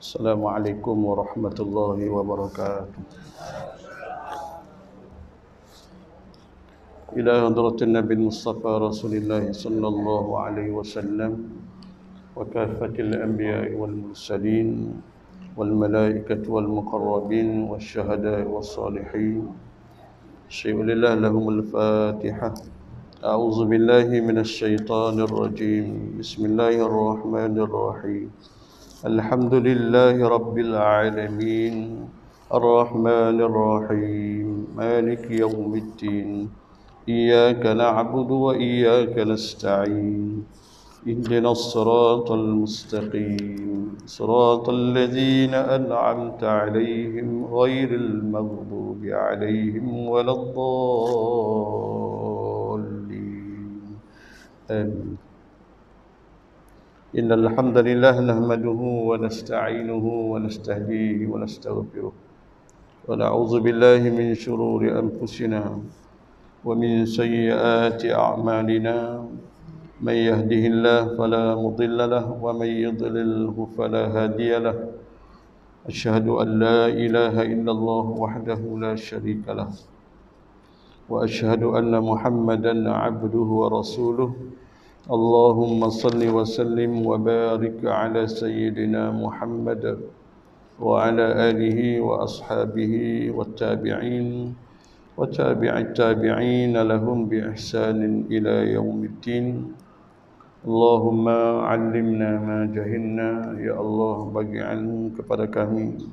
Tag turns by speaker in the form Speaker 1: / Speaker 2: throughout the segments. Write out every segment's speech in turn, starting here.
Speaker 1: Assalamualaikum warahmatullahi wabarakatuh. Ila hadratin Nabi Mustafa Rasulullah sallallahu alaihi wasallam wa kafatil anbiya'i wal mursalin wal malaikati wal muqarrabin wasyuhada'i was salihin. Syai'ulillah lahumul Fatihah. A'udzu billahi minasy syaithanir rajim. Bismillahirrahmanirrahim. Alhamdulillahi rabbil alamin. Ar-Rahmanir Rahim. Maliki yaumiddin. Iyyaka na'budu wa iyyaka nasta'in. Ihdinas siratal mustaqim. Siratal ladzina an'amta 'alaihim ghairil maghdubi 'alaihim waladdallin. Amin. Innal hamdalillah nahmaduhu wa nasta'inuhu wa nastahdihi wa nastaghfiruh. Wa na'udzu billahi min shururi anfusina wa min sayyiati a'malina. Man yahdihillahu fala mudilla lahu wa man yudlilhu fala hadiya lahu. Asyhadu an la ilaha illallah wahdahu la syarika lahu wa asyhadu anna Muhammadan 'abduhu wa rasuluh. Allahumma salli wa sallim wa barik ala sayyidina Muhammad wa ala alihi wa ashabihi wa tabi'in wa tabi'it tabi'in lahum bi ihsanin ila yaumiddin. Allahumma 'allimna ma jahilna, ya Allah bagi ilmu kepada kami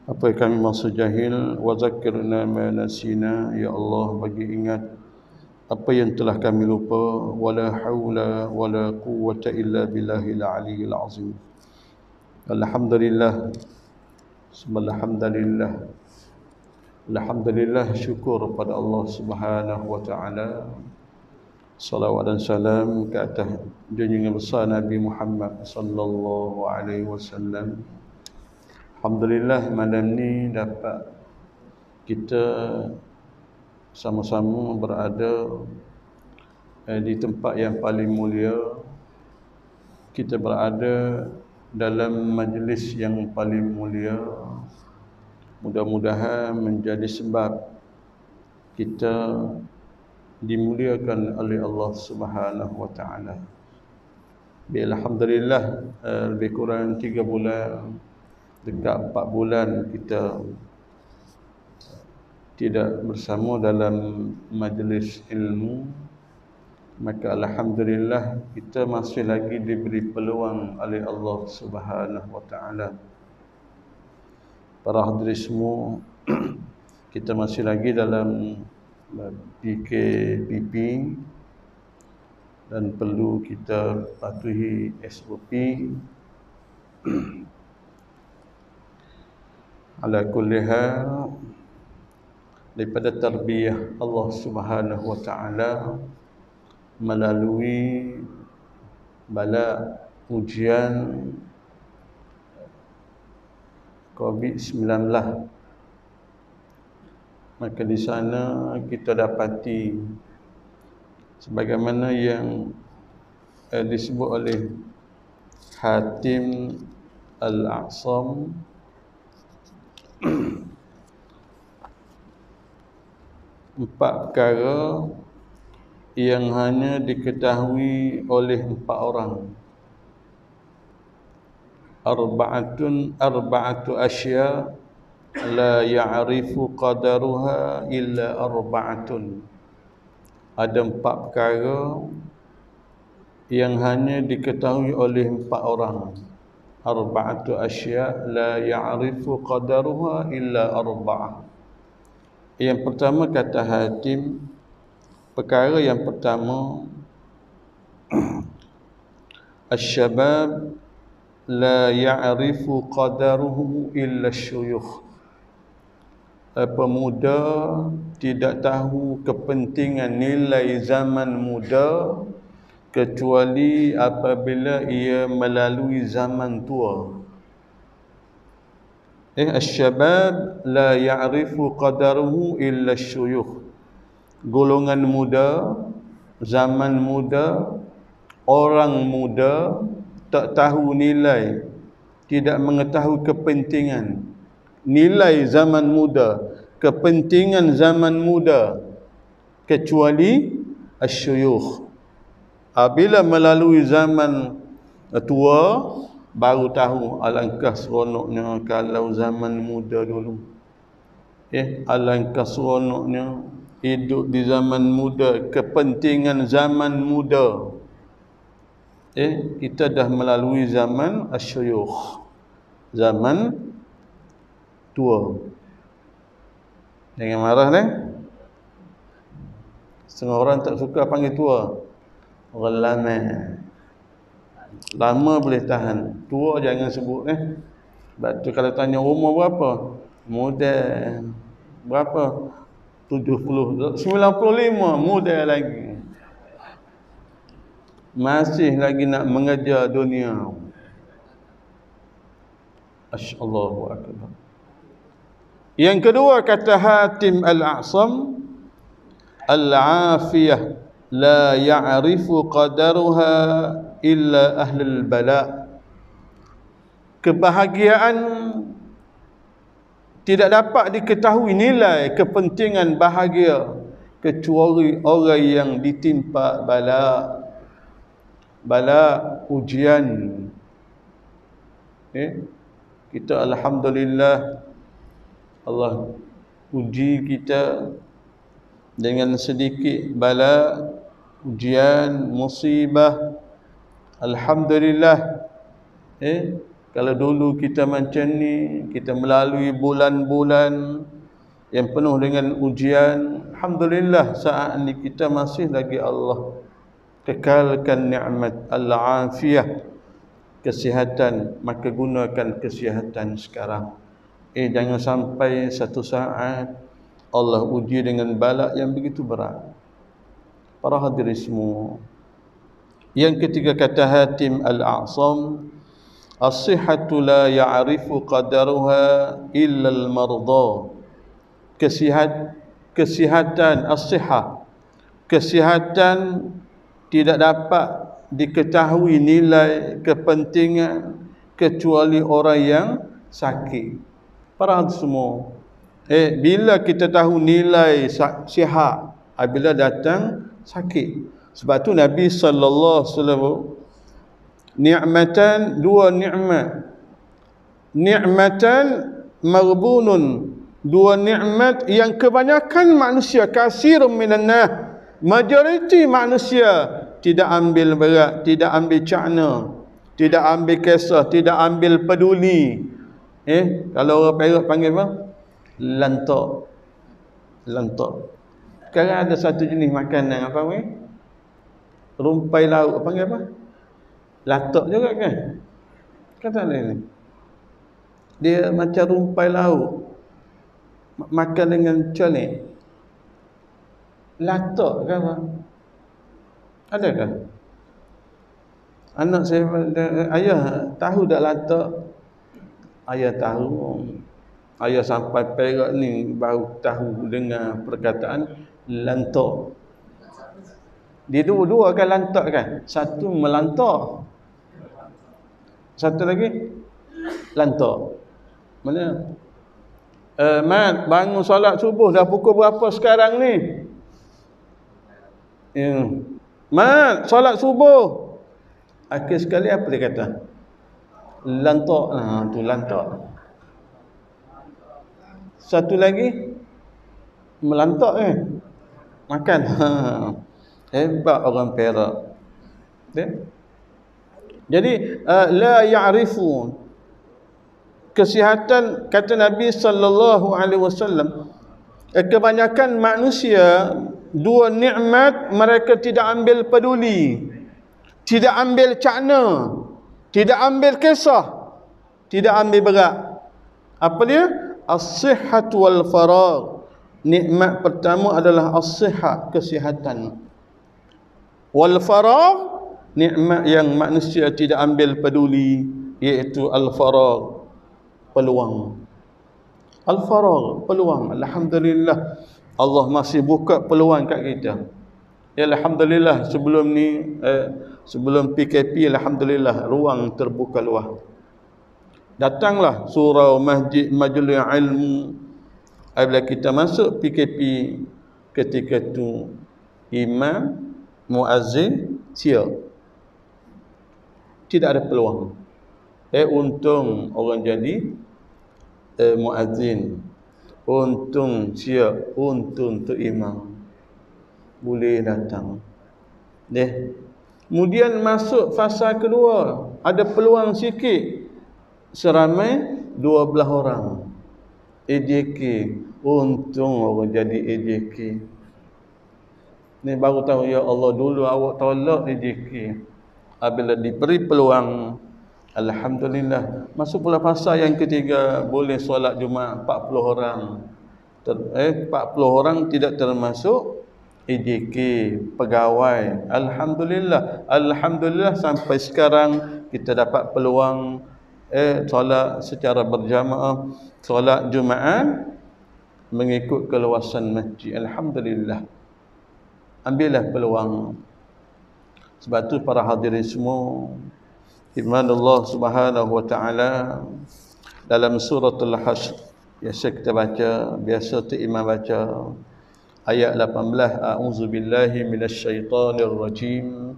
Speaker 1: apa yang kami masih jahil, wa zakkirna ma nasina, ya Allah bagi ingat apa yang telah kami lupa. Wala haula wala quwwata illa billahil aliyyil azim. Alhamdulillah, alhamdulillah, alhamdulillah, syukur pada Allah Subhanahu wa taala. Salawat dan salam ke atas junjungan besar Nabi Muhammad sallallahu alaihi wasallam. Alhamdulillah, malam ni dapat kita sama-sama berada di tempat yang paling mulia. Kita berada dalam majlis yang paling mulia. Mudah-mudahan menjadi sebab kita dimuliakan oleh Allah Subhanahu wa taala. Alhamdulillah, lebih kurang 3 bulan, dekat 4 bulan kita tidak bersama dalam majlis ilmu. Maka alhamdulillah kita masih lagi diberi peluang oleh Allah Subhanahu wa taala. Para hadirin semua, kita masih lagi dalam PKPP dan perlu kita patuhi SOP. Ala kulli hal, daripada tarbiyah Allah Subhanahu wa taala melalui bala ujian COVID-19, maka di sana kita dapati sebagaimana yang disebut oleh Hatim Al-A'sam, empat perkara yang hanya diketahui oleh 4 orang. Arba'atu asya la ya'rifu qadaruha illa arba'atun. Ada 4 perkara yang hanya diketahui oleh 4 orang. Arba'atu asya la ya'rifu qadaruha illa arba'ah. Yang pertama, kata Hatim, perkara yang pertama, asy-syabab la ya'rifu qadaruhu illa syuyukh. Pemuda tidak tahu kepentingan nilai zaman muda kecuali apabila ia melalui zaman tua. Asy-syabab la ya'rifu qadaruhu illa syuyukh. Golongan muda, zaman muda, orang muda tak tahu nilai tidak mengetahui kepentingan nilai zaman muda, kepentingan zaman muda, kecuali asyuyukh. Apabila melalui zaman tua, baru tahu alangkah seronoknya kalau zaman muda dulu. Alangkah seronoknya hidup di zaman muda, kepentingan zaman muda. Kita dah melalui zaman asyuyukh, zaman tua. Jangan marah dah. Setengah orang tak suka panggil tua. Orang lama. Lama boleh tahan. Tua jangan sebut Sebab tu kalau tanya umur berapa? Muda. Berapa? 70, 95, muda lagi. Masih lagi nak mengejar dunia. Allahu akbar. Yang kedua kata Hatim Al-A'sam, al-afiyah la ya'rifu qadaruha illa ahlul bala. Kebahagiaan tidak dapat diketahui nilai kepentingan bahagia kecuali orang yang ditimpa bala. Bala, ujian. Kita alhamdulillah Allah uji kita dengan sedikit bala, ujian, musibah. Alhamdulillah. Kalau dulu kita macam ni, kita melalui bulan-bulan yang penuh dengan ujian, alhamdulillah saat ni kita masih lagi Allah kekalkan nikmat al-afiyah, kesihatan, maka gunakan kesihatan sekarang. Jangan sampai satu saat Allah uji dengan bala yang begitu berat. Para hadirin semua. Yang ketiga kata Hatim Al-A'sam, as-sihhatu la ya'rifu qadaruha illa al-marda. Kesihatan, as-sihhah, kesihatan tidak dapat diketahui nilai kepentingan kecuali orang yang sakit. Para hadirin semua, bila kita tahu nilai sihat apabila datang sakit. Sebab tu Nabi sallallahu alaihi wasallam, ni'matan, dua nikmat, ni'matan maghbunun, dua nikmat yang kebanyakan manusia, kasirun minan nas, majoriti manusia tidak ambil berat, tidak ambil cakna, tidak ambil kisah, tidak ambil peduli. Kalau orang Perak panggil apa? Lantak. Lantak. Sekarang ada satu jenis makanan apa ni? Rumpai lauk panggil apa? Latak juga kan? Kata ni. Dia macam rumpai lauk. Makan dengan colek. Latak ke apa? Adakah? Anak saya, ayah tahu tak latak? Ayah tahu. Ayah sampai Perak ni baru tahu dengar perkataan lantak. Dia dua kan lantak kan? Satu melantak, satu lagi lantak. Mana? Mat, bangun solat subuh dah pukul berapa sekarang ni? Mat, solat subuh. Akhir sekali apa dia kata? Lantak. Tu lantak. Satu lagi melantak makan. Hebat orang Perak. Jadi la ya'rifu, kesihatan kata Nabi sallallahu alaihi wasallam, kebanyakan manusia dua nikmat mereka tidak ambil peduli, tidak ambil cakna, tidak ambil kisah, tidak ambil berat. Apa dia? As-sihhat wal faragh. Nikmat pertama adalah as-sihhat, kesihatan. Wal faragh, nikmat yang manusia tidak ambil peduli, iaitu al-faragh, peluang. Al-faragh, peluang. Alhamdulillah Allah masih buka peluang kat kita. Ya alhamdulillah, sebelum ni sebelum PKP alhamdulillah ruang terbuka luas. Datanglah surau, masjid, majlis ilmu. Apabila kita masuk PKP ketika tu imam, muazzin, siap. Tidak ada peluang. Untung orang jadi muazzin. Untung siap, untung tu imam. Boleh datang. Kemudian masuk fasa kedua, ada peluang sikit. Seramai 12 orang. AJK, untung orang jadi AJK. Ni baru tahu, ya Allah, dulu awak tolak AJK. Apabila diberi peluang, alhamdulillah. Masuk pula fasa yang ketiga, boleh solat Jumaat 40 orang. 40 orang tidak termasuk AJK, pegawai. Alhamdulillah. Alhamdulillah sampai sekarang kita dapat peluang solat secara berjamaah, solat Jumaat mengikut keluasan masjid. Alhamdulillah. Ambillah peluang. Sebab tu para hadirin semua, firman Allah Subhanahu wa taala dalam suratul Hasyr, biasa kita baca, biasa tu imam baca ayat 18, a'udzubillahi minasyaitonir rajim.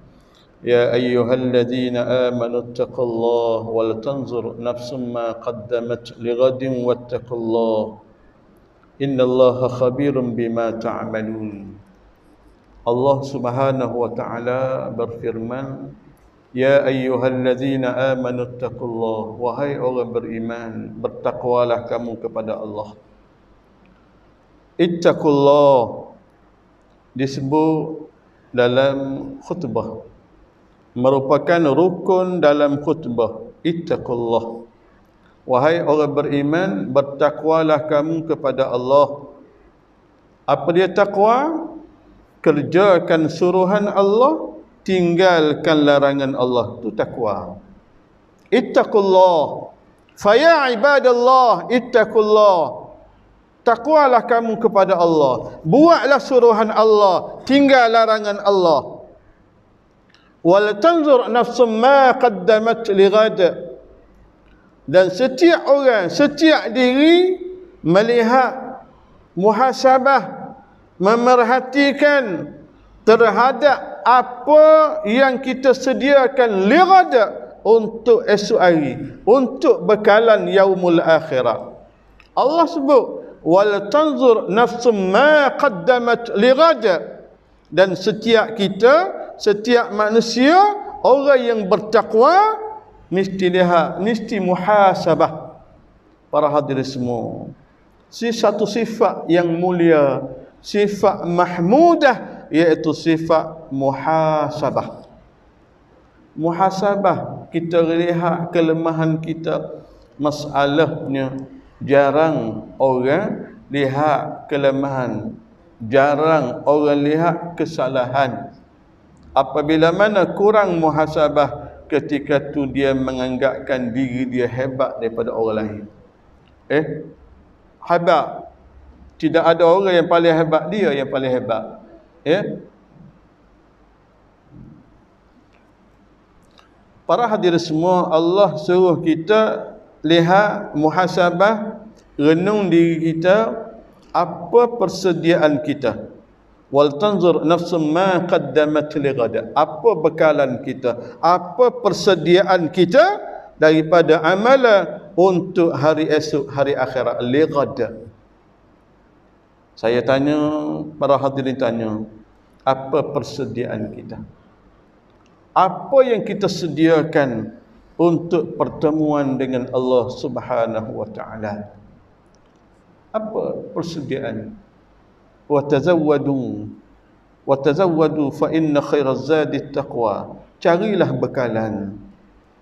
Speaker 1: Ya ayyuhalladzina amanu taqullaha wal tanzur nafsum ma qaddamat lighadin wattaqullaha innallaha khabirum bima ta'malun. Allah Subhanahu wa taala berfirman, ya ayyuhalladzina amanu taqullaha, wahai orang beriman, bertakwalah kamu kepada Allah. Ittaqullah disebut dalam khutbah, merupakan rukun dalam khutbah. Ittaqullah, wahai orang beriman, bertakwalah kamu kepada Allah. Apa dia takwa? Kerjakan suruhan Allah, tinggalkan larangan Allah. Itu takwa. Ittaqullah, faya ibadallah, ittaqullah. Takwalah kamu kepada Allah, buatlah suruhan Allah, tinggal larangan Allah. Wal tanzur nafsum ma qaddamat lighad, dan setiap orang, setiap diri melihat, muhasabah, memerhatikan terhadap apa yang kita sediakan lighad untuk esok hari, untuk bekalan yaumul akhirah. Allah sebut wal tanzur nafsum ma qaddamat lighad, dan setiap kita, setiap manusia, orang yang bertakwa mesti lihat, mesti muhasabah. Para hadirin semua, satu sifat yang mulia, sifat mahmudah, iaitu sifat muhasabah. Muhasabah, kita lihat kelemahan kita. Masalahnya jarang orang lihat kelemahan, jarang orang lihat kesalahan. Apabila mana kurang muhasabah, ketika tu dia menganggapkan diri dia hebat daripada orang lain. Hebat. Tidak ada orang yang paling hebat, dia yang paling hebat. Para hadirin semua, Allah suruh kita lihat, muhasabah, renung diri kita, apa persediaan kita. Wal tanzur nafsum ma qaddamat lighad, apa bekalan kita, apa persediaan kita daripada amalan untuk hari esok, hari akhirat. Lighad. Saya tanya, para hadirin tanya, apa persediaan kita? Apa yang kita sediakan untuk pertemuan dengan Allah Subhanahu wa taala? Apa persediaan? Wa tazawwadu fa inna khairaz zadi taqwa. Carilah bekalan,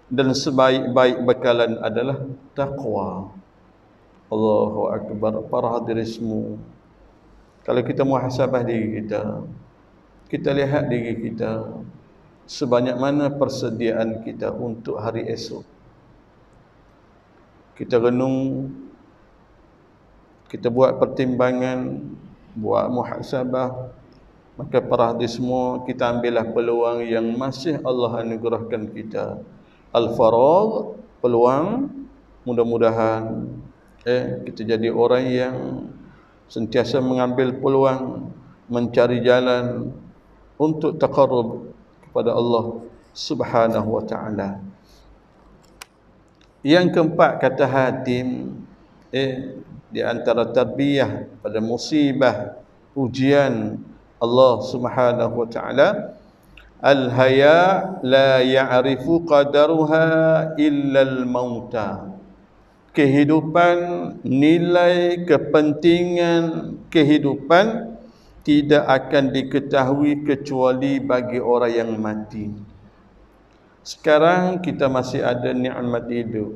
Speaker 1: dan sebaik-baik bekalan adalah taqwa. Allahu akbar. Para hadirin semua, kalau kita muhasabah diri kita, kita lihat diri kita, sebanyak mana persediaan kita untuk hari esok. Kita renung, kita buat pertimbangan, buat muhasabah. Maka para hadirin semua, kita ambillah peluang yang masih Allah anugerahkan kita. Al-faragh, peluang mudah-mudahan kita jadi orang yang sentiasa mengambil peluang, mencari jalan untuk taqarrub kepada Allah Subhanahu wa taala. Yang keempat, kata Hatim, di antara tarbiyah pada musibah ujian Allah Subhanahu wa taala, al-haya la ya'rifu qadaruha illa al-mauta. Kehidupan, nilai kepentingan kehidupan tidak akan diketahui kecuali bagi orang yang mati. Sekarang kita masih ada nikmat hidup.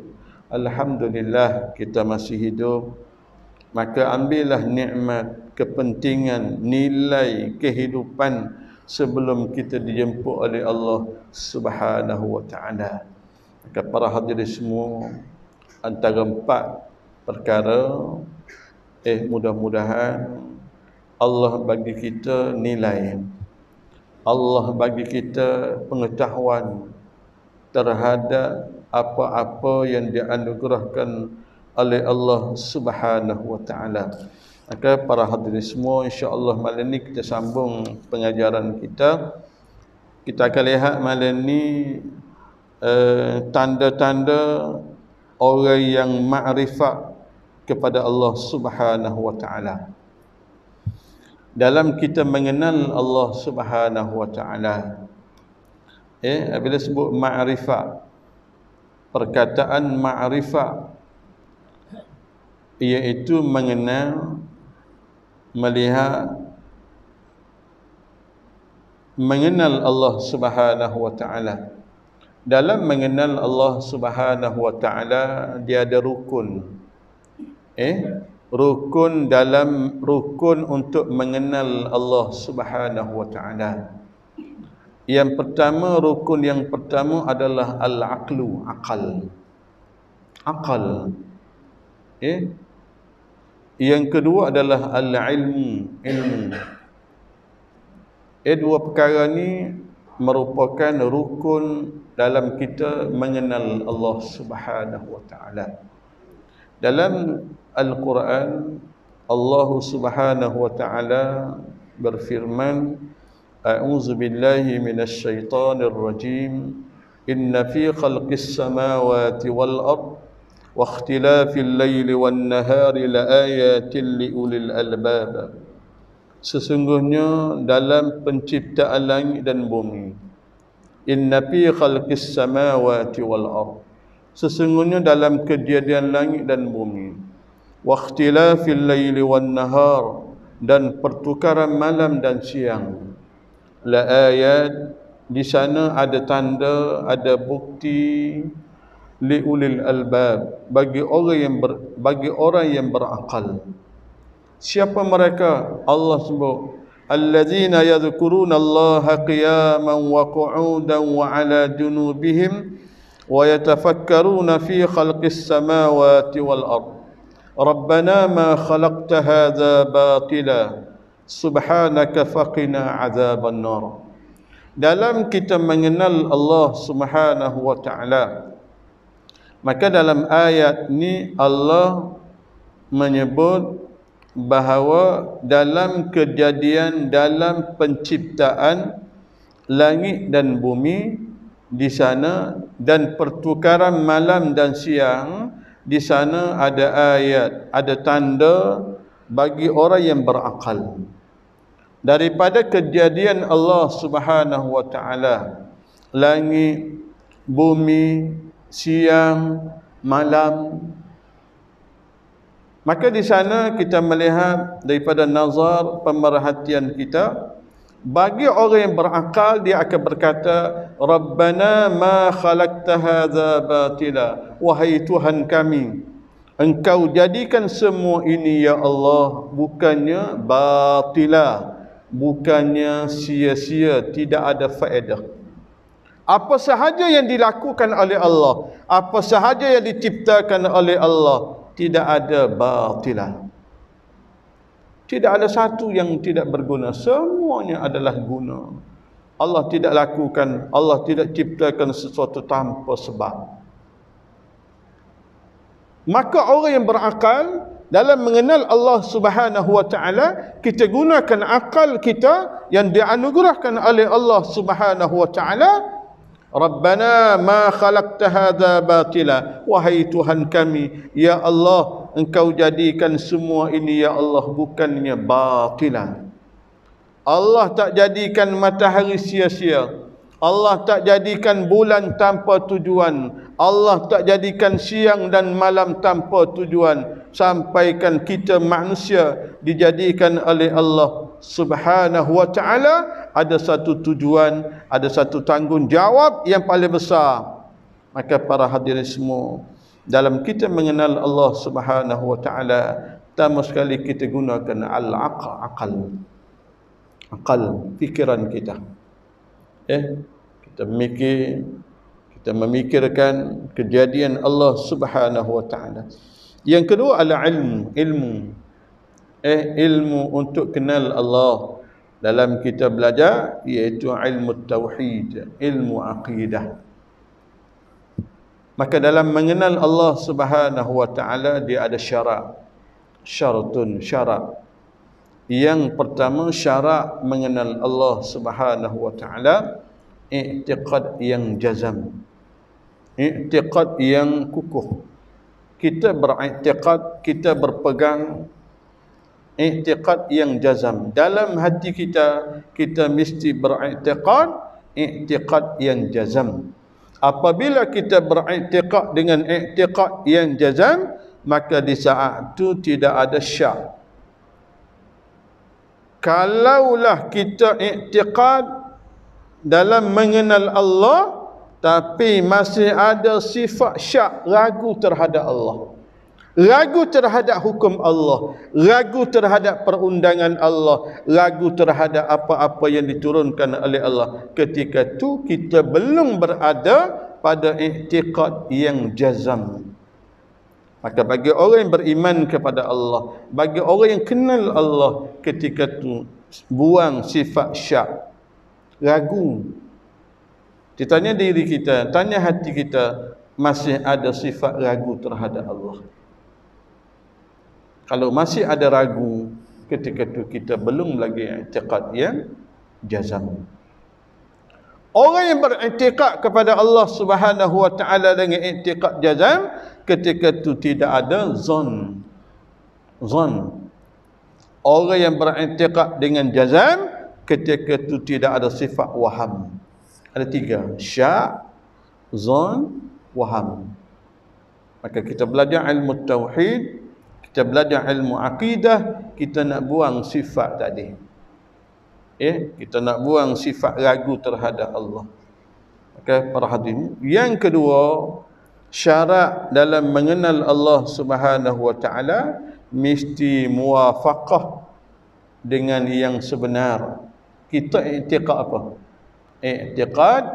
Speaker 1: Alhamdulillah kita masih hidup. Maka ambillah nikmat, kepentingan, nilai kehidupan sebelum kita dijemput oleh Allah Subhanahu wa taala. Maka para hadirin semua, antara empat perkara mudah-mudahan Allah bagi kita nilai, Allah bagi kita pengetahuan terhadap apa-apa yang dianugerahkan oleh Allah Subhanahu wa taala. Maka para hadirin semua, insya-Allah malam ni kita sambung pengajaran kita. Kita akan lihat malam ni tanda-tanda orang yang ma'rifat kepada Allah Subhanahu wa taala. Dalam kita mengenal Allah Subhanahu wa taala, bila sebut ma'rifat, perkataan ma'rifat iaitu mengenal, melihat, mengenal Allah Subhanahu wa taala. Dalam mengenal Allah Subhanahu wa taala, dia ada rukun. Rukun untuk mengenal Allah Subhanahu wa taala. Yang pertama, rukun yang pertama adalah al-aqlu, akal. Akal. Yang kedua adalah al-ilmu, ilmu. Dua perkara ni merupakan rukun dalam kita mengenal Allah Subhanahu wa taala. Dalam Al-Quran, Allah Subhanahu wa taala berfirman, a'udzu billahi minasy syaithanir rajim, inna fi khalqis samawati wal ard wa ikhtilafil laili wan nahari laayatin liulil albab. Sesungguhnya dalam penciptaan langit dan bumi, inna fi khalqis samawati wal ard, sesungguhnya dalam kejadian langit dan bumi, wa ikhtilafil laili wan nahar, dan pertukaran malam dan siang, la ayat, di sana ada tanda, ada bukti, liulil albab, bagi orang yang berakal. Siapa mereka? Allah sebut, alladzina yadhkuruna Allaha qiyaman wa qu'udan wa 'ala junubihim wa yatafakkaruna fi khalqis samawati wal ard. Rabbana ma khalaqta hadza batila subhanaka faqina 'adzaban nar. Dalam kita mengenal Allah Subhanahu wa taala, maka dalam ayat ni Allah menyebut bahawa dalam kejadian, dalam penciptaan langit dan bumi di sana, dan pertukaran malam dan siang di sana, ada ayat, ada tanda bagi orang yang berakal. Daripada kejadian Allah Subhanahu wa taala, langit, bumi, siang, malam, maka di sana kita melihat daripada nazar, pemerhatian kita, bagi orang yang berakal, dia akan berkata, Rabbana ma khalaqta hadza batila, wahai Tuhan kami, Engkau jadikan semua ini ya Allah bukannya batila, bukannya sia-sia, tidak ada faedah. Apa sahaja yang dilakukan oleh Allah, apa sahaja yang diciptakan oleh Allah, tidak ada batilah. Tidak ada satu yang tidak berguna, semuanya adalah guna. Allah tidak lakukan, Allah tidak ciptakan sesuatu tanpa sebab. Maka orang yang berakal dalam mengenal Allah Subhanahu wa taala, kita gunakan akal kita yang dianugerahkan oleh Allah Subhanahu wa taala. Rabbana ma khalaqta hadza batila, wahai Tuhan kami, ya Allah, engkau jadikan semua ini ya Allah bukannya batilan. Allah tak jadikan matahari sia-sia. Allah tak jadikan bulan tanpa tujuan. Allah tak jadikan siang dan malam tanpa tujuan. Sampaikan kita manusia dijadikan oleh Allah Subhanahu wa taala ada satu tujuan, ada satu tanggungjawab yang paling besar. Maka para hadirin semua, dalam kita mengenal Allah Subhanahu wa taala, pertama sekali kita gunakan akal, fikiran kita. Kita memikirkan kejadian Allah Subhanahu wa taala. Yang kedua adalah ilmu. Ilmu untuk kenal Allah. Dalam kita belajar iaitu ilmu tauhid, ilmu akidah. Maka dalam mengenal Allah Subhanahu wa taala dia ada syarat. Yang pertama, syarat mengenal Allah Subhanahu wa taala, i'tiqad yang jazam, i'tiqad yang kukuh. Kita beriktikad, kita berpegang i'tiqad yang jazam. Dalam hati kita, kita mesti beriktikad, i'tiqad yang jazam. Apabila kita beriktikad dengan i'tiqad yang jazam, maka di saat itu tidak ada syak. Kalaulah kita i'tiqad dalam mengenal Allah tapi masih ada sifat syak, ragu terhadap Allah, ragu terhadap hukum Allah, ragu terhadap perundangan Allah, ragu terhadap apa-apa yang diturunkan oleh Allah, ketika itu kita belum berada pada i'tiqad yang jazam. Maka bagi orang yang beriman kepada Allah, bagi orang yang kenal Allah, ketika itu buang sifat syak, ragu. Ditanya diri kita, tanya hati kita, masih ada sifat ragu terhadap Allah? Kalau masih ada ragu, ketika itu kita belum lagi i'tiqad yang jazam. Orang yang beriktikad kepada Allah Subhanahu wa taala dengan i'tiqad jazam, ketika itu tidak ada zon. Orang yang beriktikad dengan jazam, ketika itu tidak ada sifat waham. Ada tiga: syak, zon, waham. Maka kita belajar ilmu tauhid, kita belajar ilmu akidah, kita nak buang sifat tadi. Kita nak buang sifat ragu terhadap Allah. Maka para hadirin, yang kedua, syarat dalam mengenal Allah Subhanahu wa taala mesti muwafaqah dengan yang sebenar. Kita i'tiqad apa? I'tiqad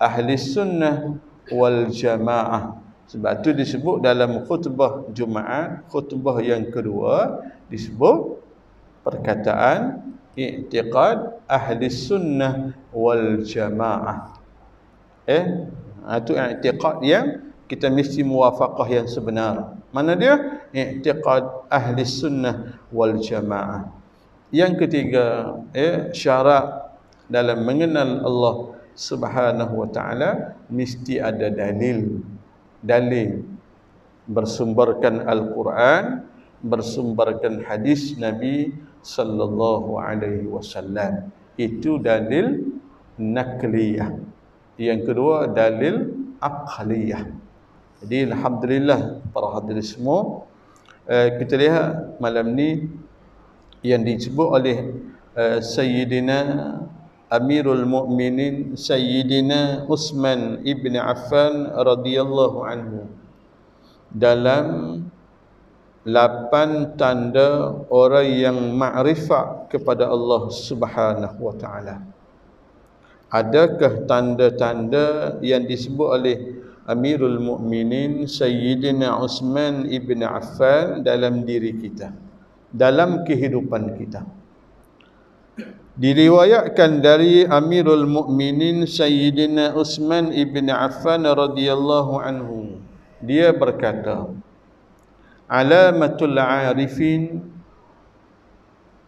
Speaker 1: ahli sunnah wal jamaah. Sebab tu disebut dalam khutbah Jumaat, khutbah yang kedua, disebut perkataan i'tiqad ahli sunnah wal jamaah. Itu i'tiqad yang kita mesti muwafaqah yang sebenar. Mana dia? I'tiqad ahli sunnah wal jamaah. Yang ketiga, syarat dalam mengenal Allah Subhanahu wa taala mesti ada dalil bersumberkan Al-Quran, bersumberkan hadis Nabi sallallahu alaihi wasallam. Itu dalil nakliyah. Yang kedua, dalil aqliyah. Jadi alhamdulillah para hadirin semua, kita lihat malam ni yang disebut oleh Sayyidina Amirul Mukminin Sayyidina Utsman ibn Affan radhiyallahu anhu dalam 8 tanda orang yang ma'rifat kepada Allah Subhanahu wa taala. Adakah tanda-tanda yang disebut oleh Amirul Mukminin Sayyidina Utsman ibn Affan dalam diri kita, dalam kehidupan kita? Diriwayatkan dari Amirul Mukminin Sayyidina Utsman ibn Affan radhiyallahu anhu, dia berkata, alamatul arifin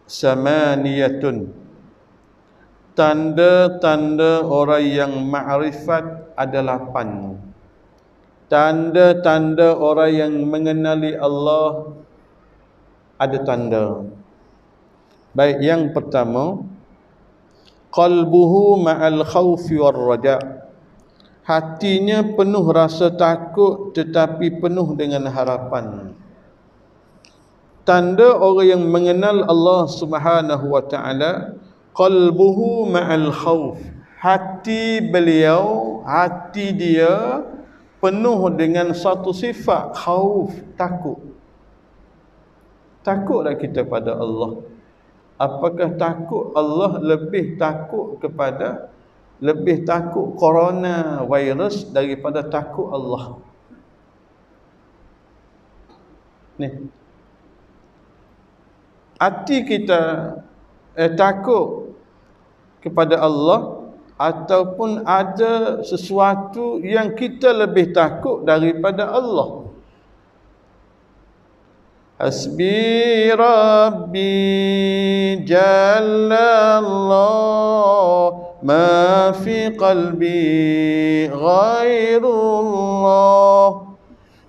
Speaker 1: samaniyatun, tanda-tanda orang yang ma'rifat ada 8. Tanda-tanda orang yang mengenali Allah ada tanda. Baik, yang pertama, qalbuhu ma'al khawfi war raja', hatinya penuh rasa takut tetapi penuh dengan harapan. Tanda orang yang mengenal Allah Subhanahu wa taala, qalbuhu ma'al khawf, hati beliau, hati dia penuh dengan satu sifat khauf, takut. Takutlah kita pada Allah. Apakah takut Allah lebih takut corona virus daripada takut Allah? Ni, hati kita takut kepada Allah, ataupun ada sesuatu yang kita lebih takut daripada Allah. Hasbi Rabbi Jalla Allah, ma fi qalbi ghairullah.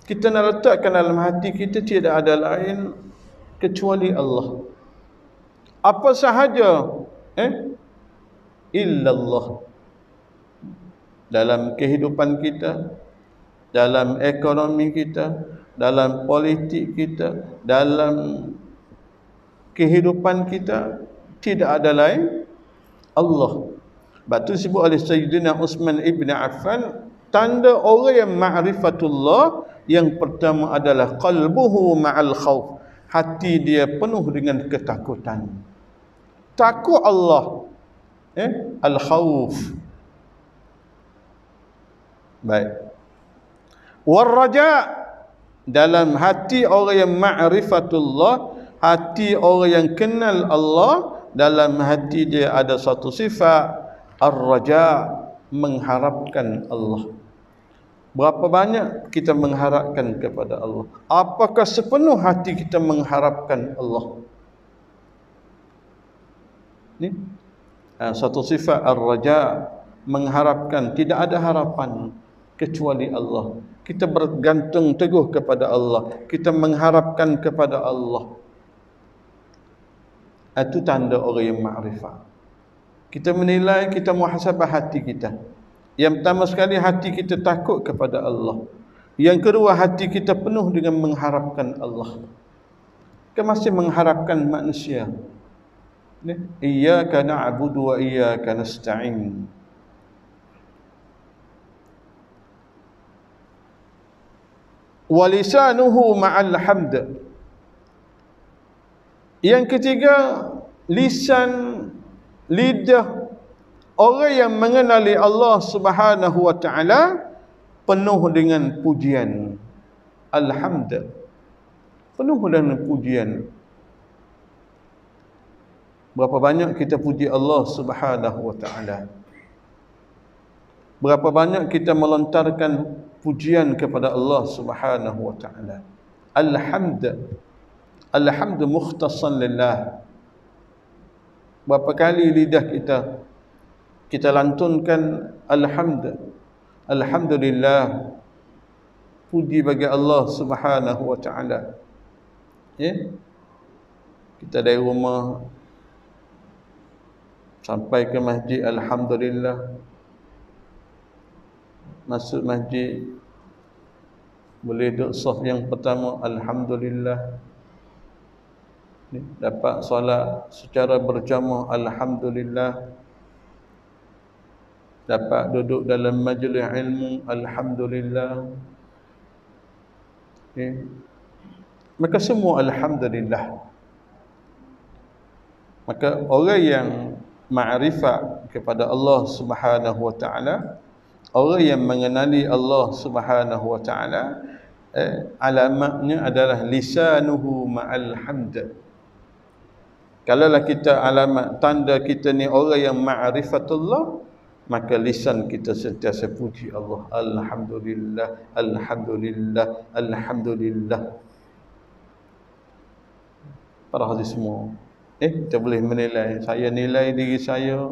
Speaker 1: Kita nak letakkan dalam hati kita tidak ada lain kecuali Allah. Apa sahaja illallah. Dalam kehidupan kita, dalam ekonomi kita, dalam politik kita, dalam kehidupan kita, tidak ada lain Allah. Sebab tu disebut oleh Sayyidina Uthman ibn Affan, tanda orang yang ma'rifatullah yang pertama adalah qalbuhu ma'al khawf, hati dia penuh dengan ketakutan. Takut Allah, al-khawf. Baik. War raja', dalam hati orang yang ma'rifatullah, hati orang yang kenal Allah, dalam hati dia ada satu sifat ar-raja', mengharapkan Allah. Berapa banyak kita mengharapkan kepada Allah? Apakah sepenuh hati kita mengharapkan Allah? Ni satu sifat ar-raja', mengharapkan, tidak ada harapan kecuali Allah. Kita bergantung teguh kepada Allah, kita mengharapkan kepada Allah. Itu tanda orang yang ma'rifah. Kita menilai, kita muhasabah hati kita. Yang pertama sekali, hati kita takut kepada Allah. Yang kedua, hati kita penuh dengan mengharapkan Allah. Kita masih mengharapkan manusia. Iyyaka na'budu wa iyyaka nasta'in. Walisanuhu ma'al hamd. Yang ketiga, lisan, lidah orang yang mengenali Allah Subhanahu wa taala penuh dengan pujian. Alhamd, penuh dengan pujian. Berapa banyak kita puji Allah Subhanahu wa taala? Berapa banyak kita melontarkan pujian kepada Allah Subhanahu wa taala? Alhamd, alhamd mukhtassan lillah. Berapa kali lidah kita lantunkan alhamd, alhamdulillah, puji bagi Allah Subhanahu wa taala. Kita dari rumah sampai ke masjid, alhamdulillah. Masuk masjid, boleh duduk saf yang pertama, alhamdulillah. Dapat solat secara berjamaah, alhamdulillah. Dapat duduk dalam majlis ilmu, alhamdulillah. Maka semua alhamdulillah. Maka orang yang ma'rifat kepada Allah Subhanahu wa taala, orang yang mengenali Allah Subhanahu wa taala, alamatnya adalah lisanuhu ma'al hamd. Kalaulah kita alamat tanda kita ni orang yang ma'rifatullah, maka lisan kita sentiasa puji Allah. Alhamdulillah, Alhamdulillah, Alhamdulillah. Para hadirin semua, kita boleh menilai. Saya nilai diri saya,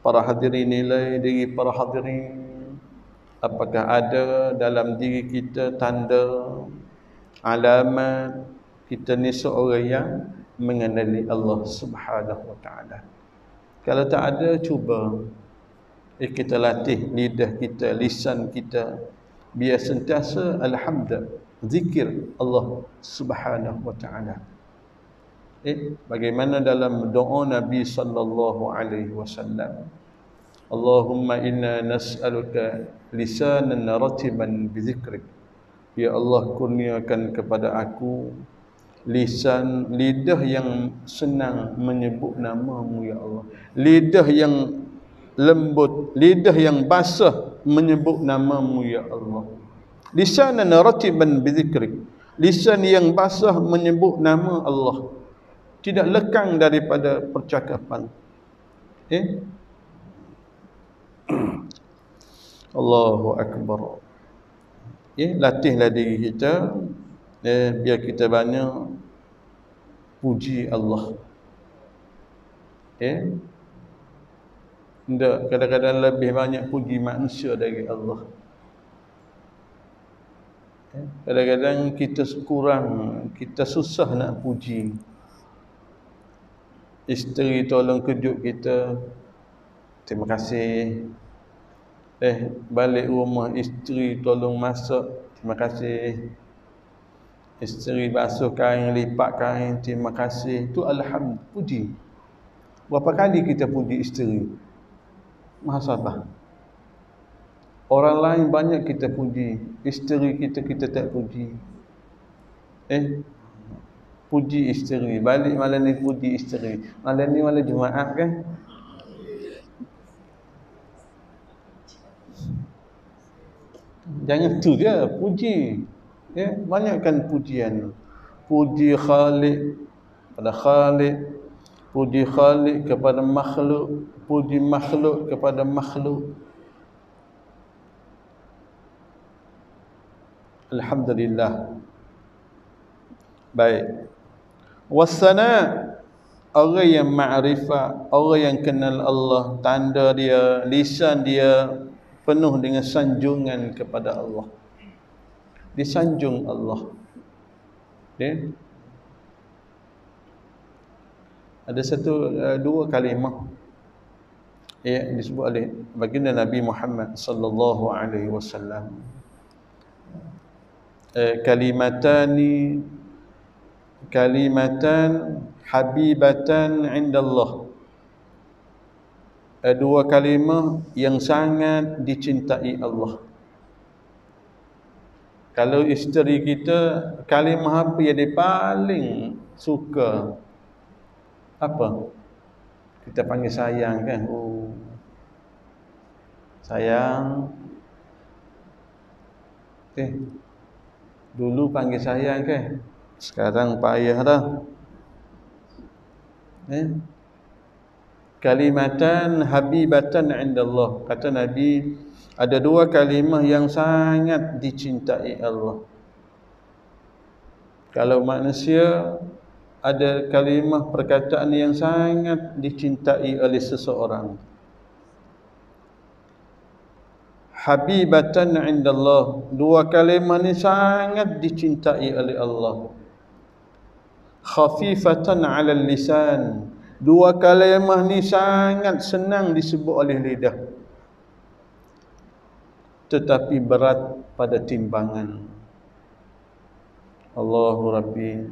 Speaker 1: para hadirin nilai diri para hadirin. Apakah ada dalam diri kita tanda, alamat kita ni seorang yang mengenali Allah Subhanahu wa taala? Kalau tak ada, cuba kita latih lidah kita, lisan kita, biar sentiasa alhamdulillah, zikir Allah Subhanahu wa taala. Bagaimana dalam doa Nabi sallallahu alaihi wasallam, Allahumma inna nas'aluka lisanan ratiban bi dzikrik. Ya Allah, kurniakan kepada aku lidah yang senang menyebut nama-Mu ya Allah. Lidah yang lembut, lidah yang basah menyebut nama-Mu ya Allah. Lisanan ratiban bi dzikrik. Lisan yang basah menyebut nama Allah. Tidak lekang daripada percakapan. Allahu Akbar. Latihlah diri kita, biar kita banyak puji Allah. Kadang-kadang lebih banyak puji manusia dari Allah. Kadang-kadang kita kurang, kita susah nak puji. Isteri tolong kejut kita, terima kasih. Balik rumah, isteri tolong masak, terima kasih. Isteri basuh kain, lipat kain, terima kasih. Itu alhamdulillah, puji. Berapa kali kita puji isteri? Mahasabah. Orang lain banyak kita puji, isteri kita tak puji. Puji isteri, balik malam ni puji isteri. Malam ni malam Jumaat kan? Jangan tu dia, puji. Banyakkan pujian. Puji Khalik pada Khalik, puji Khalik kepada makhluk, puji makhluk kepada makhluk. Alhamdulillah. Baik. Wassana, orang yang ma'rifah, orang yang kenal Allah, tanda dia, lisan dia penuh dengan sanjungan kepada Allah. Disanjung Allah. Ada dua kalimah disebut oleh baginda Nabi Muhammad sallallahu alaihi wasallam. Kalimatan habibatan indallah. Dua kalimah yang sangat dicintai Allah. Kalau isteri kita, kalimah apa yang dia paling suka? Apa? Kita panggil sayang kan? Oh, sayang. Dulu panggil sayang kan? Sekarang payah dah. Kalimatan habibatan indallah. Kata Nabi, ada dua kalimah yang sangat dicintai Allah. Kalau manusia, ada kalimah perkataan yang sangat dicintai oleh seseorang. Habibatan indallah. Dua kalimah ni sangat dicintai oleh Allah. Khafifatan 'ala lisan. Dua kalimah ni sangat senang disebut oleh lidah, tetapi berat pada timbangan. Allahu Rabbi.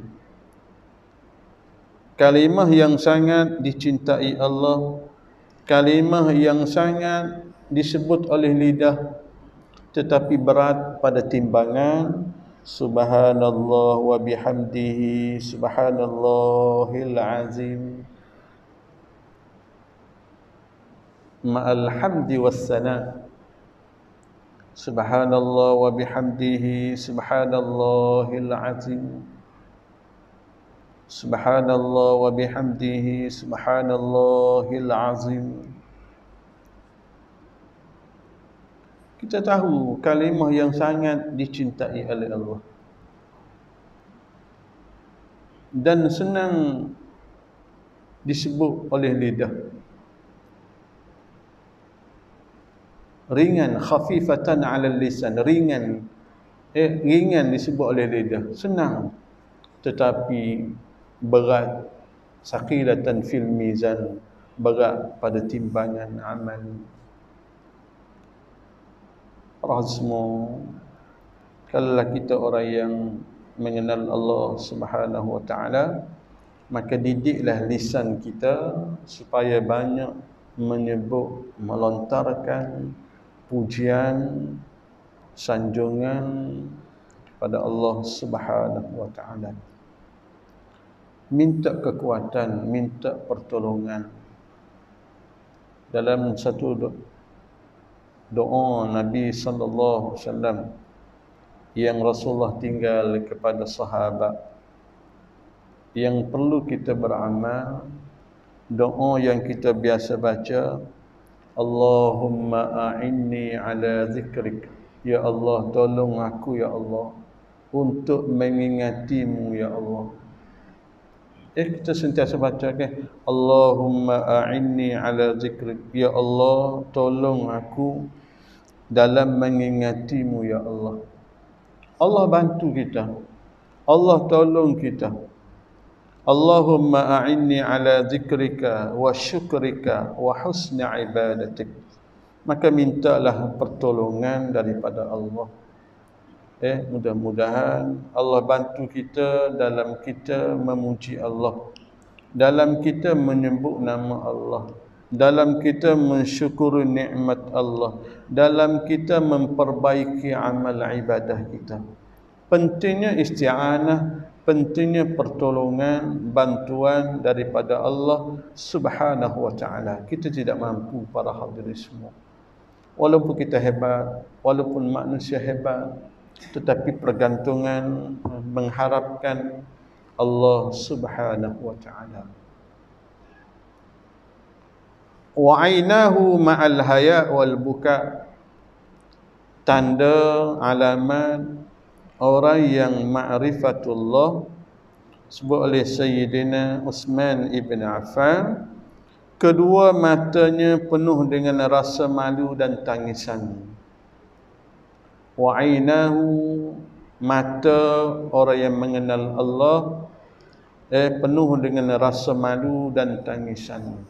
Speaker 1: Kalimah yang sangat dicintai Allah, kalimah yang sangat disebut oleh lidah, tetapi berat pada timbangan. Subhanallah wa bihamdihi, subhanallahil azim. Ma'al hamdi wassana. Subhanallah wa bihamdihi, subhanallahil azim. Subhanallah wa bihamdihi, subhanallahil azim. Kita tahu kalimah yang sangat dicintai oleh Allah dan senang disebut oleh lidah. Ringan, khafifatan 'ala lisan, ringan disebut oleh lidah, senang, tetapi berat, saqilatan fil mizan, berat pada timbangan amal. Razmu, kalau kita orang yang mengenal Allah Subhanahu wa taala, maka didiklah lisan kita supaya banyak menyebut, melontarkan pujian, sanjungan kepada Allah Subhanahu wa taala. Minta kekuatan, minta pertolongan. Dalam satu doa Nabi sallallahu alaihi wasallam yang Rasulullah tinggal kepada sahabat, yang perlu kita beramal, doa yang kita biasa baca, Allahumma a'inni ala zikrik, ya Allah tolong aku ya Allah untuk mengingatimu ya Allah. Kita sentiasa baca kan, Allahumma a'inni ala zikrik, ya Allah tolong aku dalam mengingatimu ya Allah. Allah bantu kita, Allah tolong kita. Allahumma a'inni ala zikrika wa syukrika wa husni ibadatik. Maka mintalah pertolongan daripada Allah. Mudah-mudahan Allah bantu kita dalam kita memuji Allah, dalam kita menyebut nama Allah, dalam kita mensyukuri nikmat Allah, dalam kita memperbaiki amal ibadah kita. Pentingnya isti'anah, pentingnya pertolongan, bantuan daripada Allah Subhanahu wa taala. Kita tidak mampu para hadirin semua. Walaupun kita hebat, walaupun manusia hebat, tetapi pergantungan mengharapkan Allah Subhanahu wa taala. Wa ainahu ma'al haya wal buka, tanda alamat orang yang ma'rifatullah sebut oleh Sayyidina Uthman ibn Affan, kedua matanya penuh dengan rasa malu dan tangisan. Wa ainahu, mata orang yang mengenal Allah penuh dengan rasa malu dan tangisan.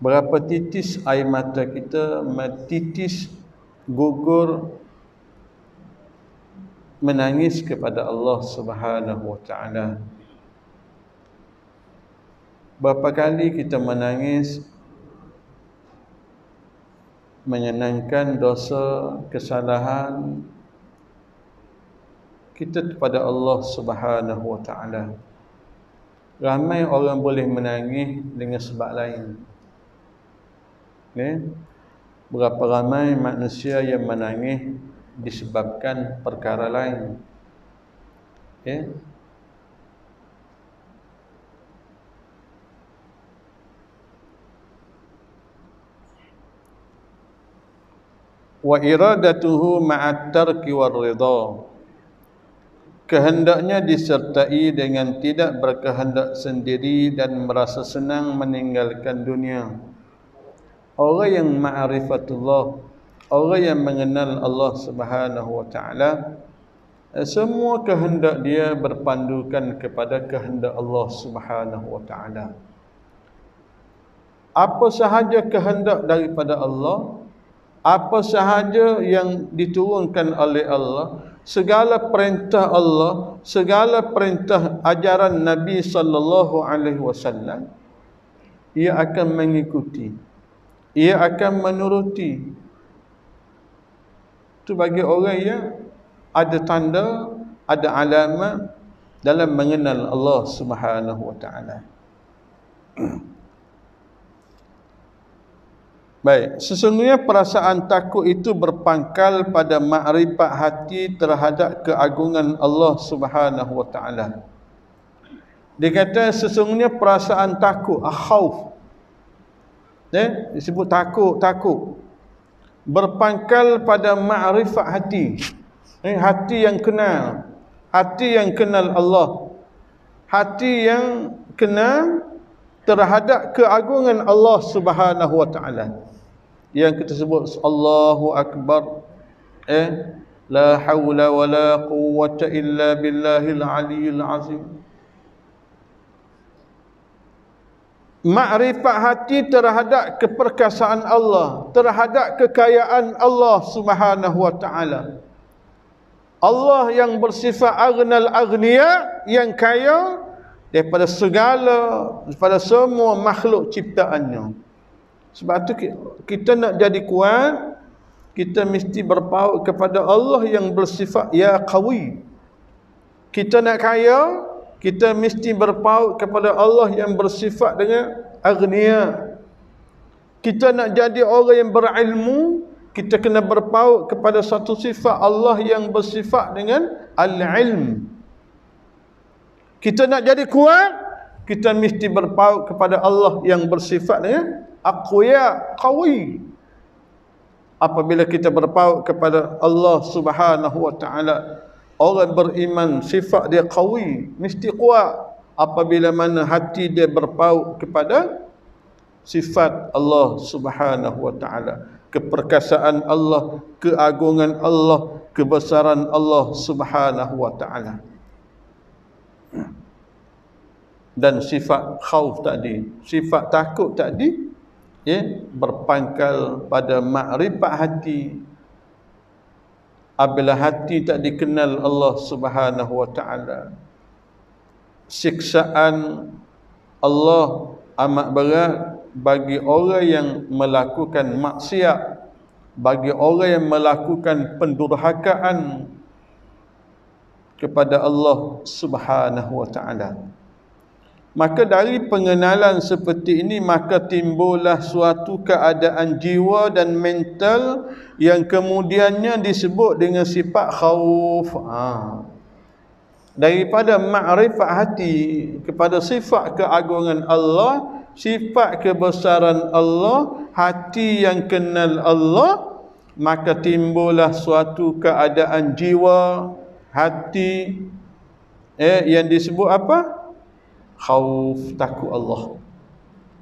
Speaker 1: Berapa titis air mata kita titis gugur menangis kepada Allah Subhanahu wa taala. Berapa kali kita menangis menyenangkan dosa, kesalahan kita kepada Allah Subhanahu wa taala. Ramai orang boleh menangis dengan sebab lain. Berapa ramai manusia yang menangis disebabkan perkara lain. Wa iradatuhu ma'at tarki war ridha, kehendaknya disertai dengan tidak berkehendak sendiri dan merasa senang meninggalkan dunia. Orang yang ma'rifatullah, orang yang mengenal Allah Subhanahu wa taala, semua kehendak dia berpandukan kepada kehendak Allah Subhanahu wa taala. Apa sahaja kehendak daripada Allah, apa sahaja yang diturunkan oleh Allah, segala perintah Allah, segala perintah ajaran Nabi sallallahu alaihi wasallam, ia akan mengikuti, ia akan menuruti. Itu bagi orang yang ada tanda, ada alamat dalam mengenal Allah Subhanahu wa taala. Baik, sesungguhnya perasaan takut itu berpangkal pada makrifat hati terhadap keagungan Allah Subhanahu wa taala. Dia kata sesungguhnya perasaan takut, khauf, Disebut takut. Berpangkal pada ma'rifat hati. Hati yang kenal. Hati yang kenal Allah. Hati yang kenal terhadap keagungan Allah Subhanahu wa taala. Yang kita sebut Allahu Akbar. La haula wa la quwwata illa billahil aliyyil azim. Makrifat hati terhadap keperkasaan Allah, terhadap kekayaan Allah Subhanahu wa taala. Allah yang bersifat aghnal aghniya, yang kaya daripada semua makhluk ciptaannya. Sebab tu kita nak jadi kuat, kita mesti berpaut kepada Allah yang bersifat ya qawi. Kita nak kaya, kita mesti berpaut kepada Allah yang bersifat dengan aghniya. Kita nak jadi orang yang berilmu, kita kena berpaut kepada satu sifat Allah yang bersifat dengan al-ilm. Kita nak jadi kuat, kita mesti berpaut kepada Allah yang bersifat dengan aqwiya, qawi. Apabila kita berpaut kepada Allah Subhanahu wa taala, orang beriman sifat dia qawi, mesti kuat. Apabila mana hati dia berpaut kepada sifat Allah Subhanahu wa taala, keperkasaan Allah, keagungan Allah, kebesaran Allah Subhanahu wa taala. Dan sifat khauf tadi, sifat takut tadi, berpangkal pada makrifat hati. Apabila hati tak dikenal Allah Subhanahu wa taala, siksaan Allah amat berat bagi orang yang melakukan maksiat, bagi orang yang melakukan pendurhakaan kepada Allah Subhanahu wa taala. Maka dari pengenalan seperti ini, maka timbullah suatu keadaan jiwa dan mental yang kemudiannya disebut dengan sifat khauf. Daripada makrifat hati kepada sifat keagungan Allah, sifat kebesaran Allah, hati yang kenal Allah, maka timbullah suatu keadaan jiwa, hati yang disebut apa? Khauf, takut Allah.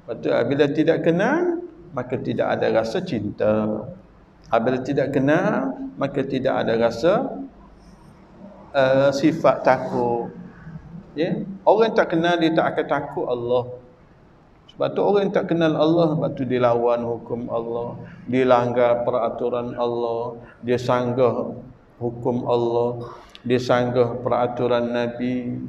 Speaker 1: Betul, bila tidak kenal, maka tidak ada rasa cinta. Apabila tidak kenal, maka tidak ada rasa sifat takut. Orang tak kenal, dia tak akan takut Allah. Sebab tu orang yang tak kenal Allah, sebab tu dia lawan hukum Allah, dia langgar peraturan Allah, dia sanggah hukum Allah, dia sanggah peraturan Nabi,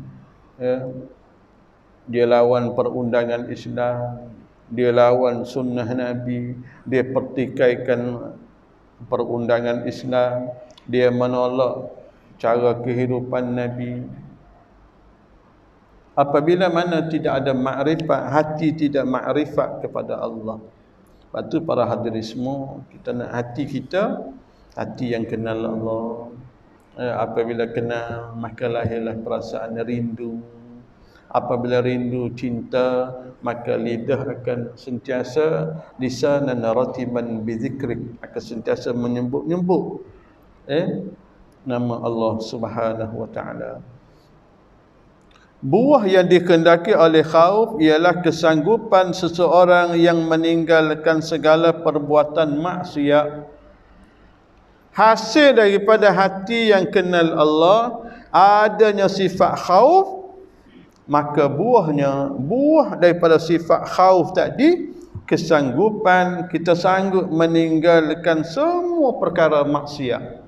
Speaker 1: dia lawan perundangan Islam, dia lawan sunnah Nabi, dia pertikaikan perundangan Islam, dia menolak cara kehidupan Nabi. Apabila mana tidak ada makrifat, hati tidak makrifat kepada Allah. Lepas tu para hadirin semua, kita nak hati kita, hati yang kenal Allah. Apabila kenal, maka lahirlah perasaan rindu. Apabila rindu, cinta, maka lidah akan sentiasa lisanan ratiban bizikrik, akan sentiasa menyebut-nyebut nama Allah Subhanahu wa taala. Buah yang dikehendaki oleh khauf ialah kesanggupan seseorang yang meninggalkan segala perbuatan maksiat. Hasil daripada hati yang kenal Allah, adanya sifat khauf, maka buah daripada sifat khauf tadi, kesanggupan, kita sanggup meninggalkan semua perkara maksiat.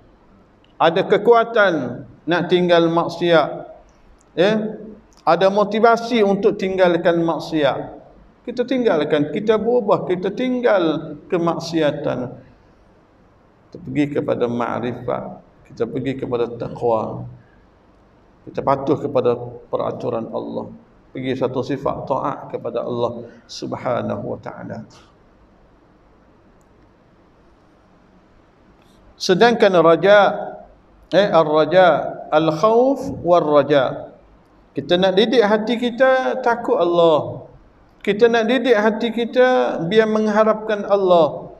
Speaker 1: Ada kekuatan nak tinggal maksiat, ada motivasi untuk tinggalkan maksiat, kita tinggalkan, kita berubah, kita tinggal kemaksiatan, kita pergi kepada ma'rifat, kita pergi kepada taqwa, kita patuh kepada peraturan Allah, pergi satu sifat taat kepada Allah Subhanahu wa taala. Sedangkan raja, ar-raja, al-khauf wal-raja, kita nak didik hati kita takut Allah, Kita nak didik hati kita biar mengharapkan Allah.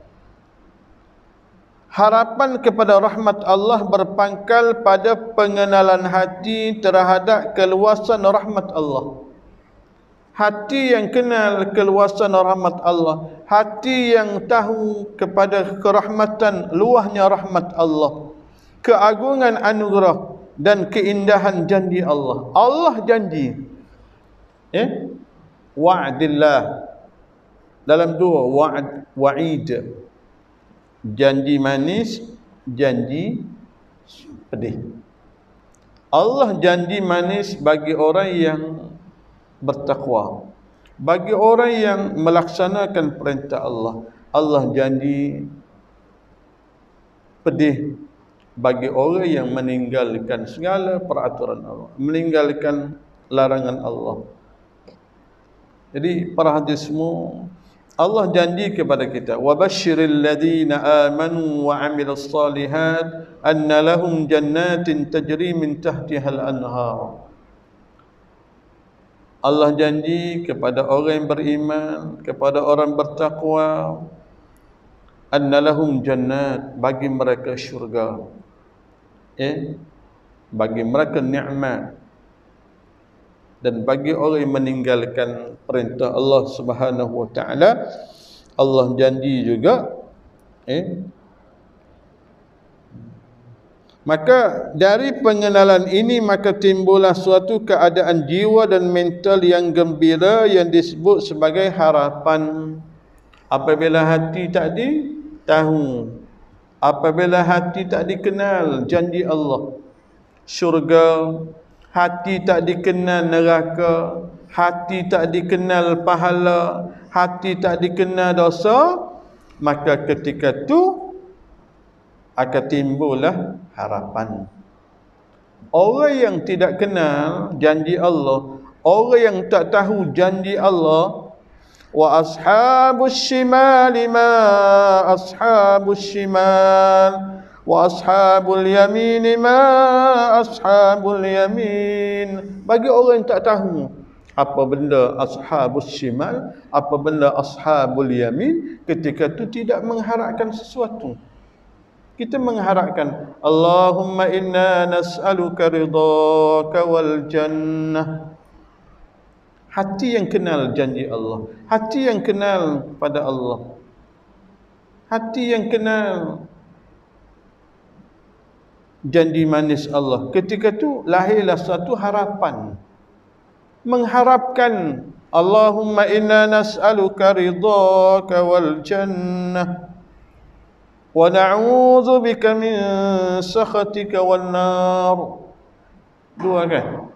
Speaker 1: Harapan kepada rahmat Allah berpangkal pada pengenalan hati terhadap keluasan rahmat Allah. Hati yang kenal keluasan rahmat Allah, hati yang tahu kepada kerahmatan, luahnya rahmat Allah, keagungan anugerah dan keindahan janji Allah. Allah janji, wa'dillah, dalam dua wa'id, janji manis, janji pedih. Allah janji manis bagi orang yang bertakwa, bagi orang yang melaksanakan perintah Allah. Allah janji pedih bagi orang yang meninggalkan segala peraturan Allah, meninggalkan larangan Allah. Jadi para hadis semua, Allah janji kepada kita, wa basyiril ladzina amanu wa 'amilus shalihat anna lahum jannatin tajri min tahtihal anhar. Allah janji kepada orang yang beriman, kepada orang bertakwa, anna lahum jannat, bagi mereka syurga, bagi mereka nikmat. Dan bagi orang yang meninggalkan perintah Allah Subhanahu wa taala, Allah janji juga, maka dari pengenalan ini maka timbullah suatu keadaan jiwa dan mental yang gembira yang disebut sebagai harapan. Apabila hati tak ditahu, apabila hati tak dikenal janji Allah, syurga, hati tak dikenal neraka, hati tak dikenal pahala, hati tak dikenal dosa, maka ketika itu akan timbullah harapan. Orang yang tidak kenal janji Allah, orang yang tak tahu janji Allah, wa ashabus shimali ma ashabus shimal, wa ashabul yamin ma ashabul yamin. Bagi orang yang tak tahu apa benda ashabus shimal, apa benda ashabul yamin, ketika itu tidak mengharapkan sesuatu. Kita mengharapkan, Allahumma inna nas'aluka ridhaka wal jannah. Hati yang kenal janji Allah, hati yang kenal pada Allah, hati yang kenal janji manis Allah, ketika itu lahirlah suatu harapan, mengharapkan, Allahumma inna nas'aluka ridhaka wal jannah wa na'udzu bika min sakhatika wan nar. Dua kan?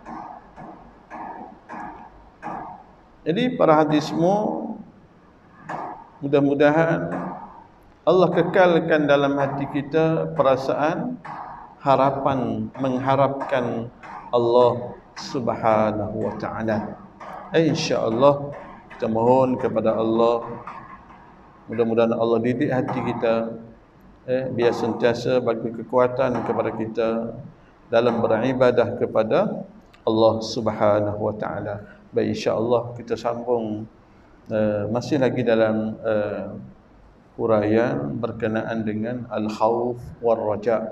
Speaker 1: Jadi para hadismu, mudah-mudahan Allah kekalkan dalam hati kita perasaan harapan, mengharapkan Allah Subhanahu wa taala. Insya-Allah kita mohon kepada Allah, mudah-mudahan Allah didik hati kita, biar sentiasa bagi kekuatan kepada kita dalam beribadah kepada Allah Subhanahu wa taala. Baik, insya-Allah kita sambung masih lagi dalam huraian berkenaan dengan al-khauf war raja,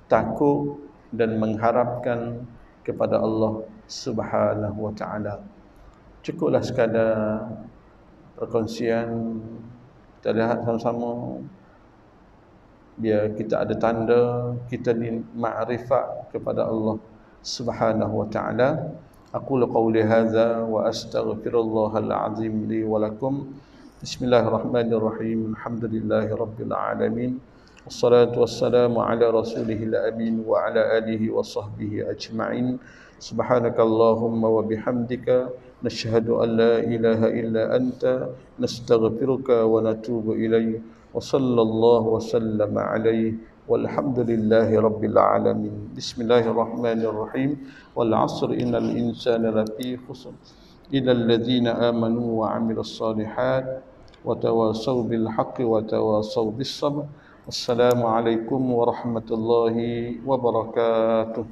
Speaker 1: takut dan mengharapkan kepada Allah Subhanahu wa taala. Cukuplah sekadar perkongsian, kita lihat sama-sama biar kita ada tanda kita di ma'rifat kepada Allah Subhanahu wa taala. Aqulu qawli hadza wa astaghfirullahal azim li wa lakum. Bismillahirrahmanirrahim. Alhamdulillahirabbil alamin. Wassalatu wassalamu ala rasulihil amin wa ala alihi wa sahbihi ajma'in. Subhanakallahumma wa bihamdika nashhadu an la ilaha illa anta nastaghfiruka wa natubu ilayk. Wa sallallahu wa sallama alaihi walhamdulillahi rabbil alamin. Bismillahirrahmanirrahim. Wal 'asr innal insana lafi khusr illa alladhina amanu wa 'amilus shalihat wa tawasaw bil haqqi wa tawasaw bis sabr. Wassalamu alaikum warahmatullahi wabarakatuh.